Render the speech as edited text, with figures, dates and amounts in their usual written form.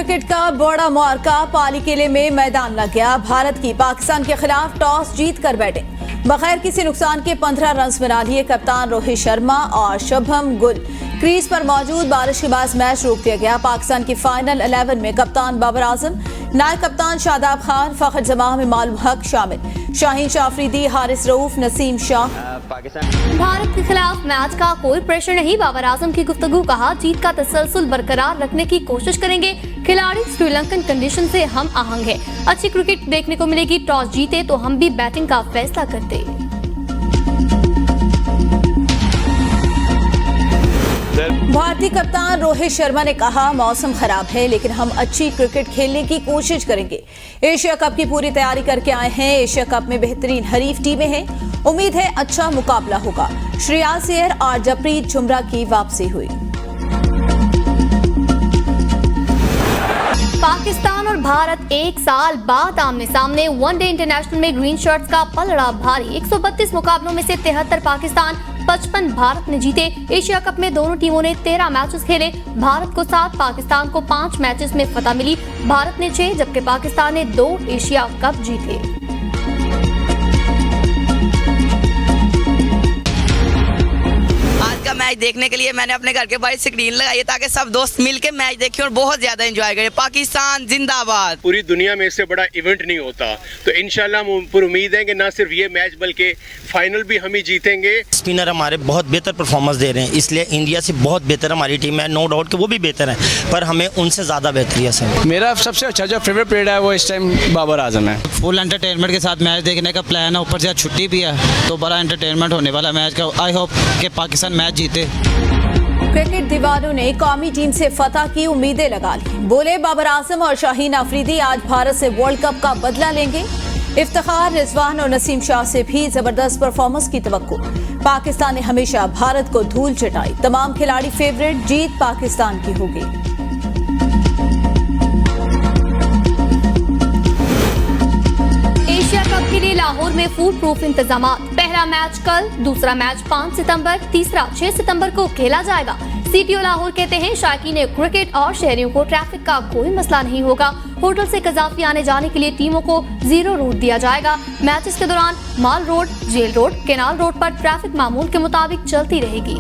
Cricket का बड़ा मुआरका पाली किले में मैदान लग गया। भारत की पाकिस्तान के खिलाफ टॉस जीत कर बैटे बगैर किसी नुकसान के 15 रन बना लिए कप्तान रोहित शर्मा और शुभम गिल। क्रीज पर मौजूद बारिश के बाद मैच रोक दिया गया। पाकिस्तान की फाइनल 11 में कप्तान बाबर आजम, नायब कप्तान शादाब खान, फखर जमां में मालूम हक शामिल, शाहीन शाफरीदी, हारिस रऊफ, नसीम शाह। भारत के खिलाफ मैच का कोई प्रेशर नहीं, बाबर आजम की गुफ्तगू, कहा जीत का तसलसल बरकरार रखने की कोशिश करेंगे। खिलाड़ी श्रीलंकन कंडीशन से हम आहंग है, अच्छी क्रिकेट देखने को मिलेगी। टॉस जीते तो हम भी बैटिंग का फैसला करते। भारतीय कप्तान रोहित शर्मा ने कहा मौसम खराब है लेकिन हम अच्छी क्रिकेट खेलने की कोशिश करेंगे। एशिया कप की पूरी तैयारी करके आए हैं। एशिया कप में बेहतरीन हरीफ टीमें हैं, उम्मीद है अच्छा मुकाबला होगा। श्रेयस अय्यर और जसप्रीत बुमराह की वापसी हुई। पाकिस्तान और भारत एक साल बाद आमने सामने। वनडे इंटरनेशनल में ग्रीन शर्ट्स का पलड़ा भारी। 132 मुकाबलों में से 73 पाकिस्तान, 55 भारत ने जीते। एशिया कप में दोनों टीमों ने 13 मैचेस खेले। भारत को 7, पाकिस्तान को 5 मैचेस में फतह मिली। भारत ने 6 जबकि पाकिस्तान ने 2 एशिया कप जीते। मैच देखने के लिए मैंने अपने घर के बाहर स्क्रीन लगाई है ताकि सब दोस्त मिलके मैच देखें और बहुत ज्यादा एंजॉय करें। पाकिस्तान जिंदाबाद। पूरी दुनिया में इससे बड़ा इवेंट नहीं होता, तो इंशाल्लाह हम पूरी उम्मीद है कि ना सिर्फ ये मैच बल्कि फाइनल भी हम ही जीतेंगे। स्पिनर हमारे बहुत बेहतर परफॉर्मेंस दे रहे हैं, इसलिए इंडिया से बहुत बेहतर हमारी टीम है। नो डाउट कि वो भी बेहतर है, पर हमें उनसे ज्यादा बेहतरी है सर। मेरा सबसे अच्छा जो फेवरेट प्लेयर है वो इस टाइम बाबर आजम है। फुल एंटरटेनमेंट के साथ मैच देखने का प्लान है, ऊपर से छुट्टी भी है तो बड़ा एंटरटेनमेंट होने वाला मैच का। आई होप कि पाकिस्तान मैच जीते। क्रिकेट दीवानों ने कौमी टीम से फतह की उम्मीदें लगा ली। बोले बाबर आजम और शाहीन अफरीदी आज भारत से वर्ल्ड कप का बदला लेंगे। इफ्तिखार, रिजवान और नसीम शाह से भी जबरदस्त परफॉर्मेंस की तवक्को। पाकिस्तान ने हमेशा भारत को धूल चटाई, तमाम खिलाड़ी फेवरेट, जीत पाकिस्तान की होगी। एशिया कप के लिए लाहौर में फूड प्रूफ इंतजाम। पहला मैच कल, दूसरा मैच 5 सितंबर, तीसरा 6 सितंबर को खेला जाएगा। सीटीओ लाहौर कहते हैं शायकीन क्रिकेट और शहरियों को ट्रैफिक का कोई मसला नहीं होगा। होटल से कजाफी आने जाने के लिए टीमों को 0 रूट दिया जाएगा। मैचेस के दौरान Mall Road, Jail Road, Canal Road पर ट्रैफिक मामूल के मुताबिक चलती रहेगी।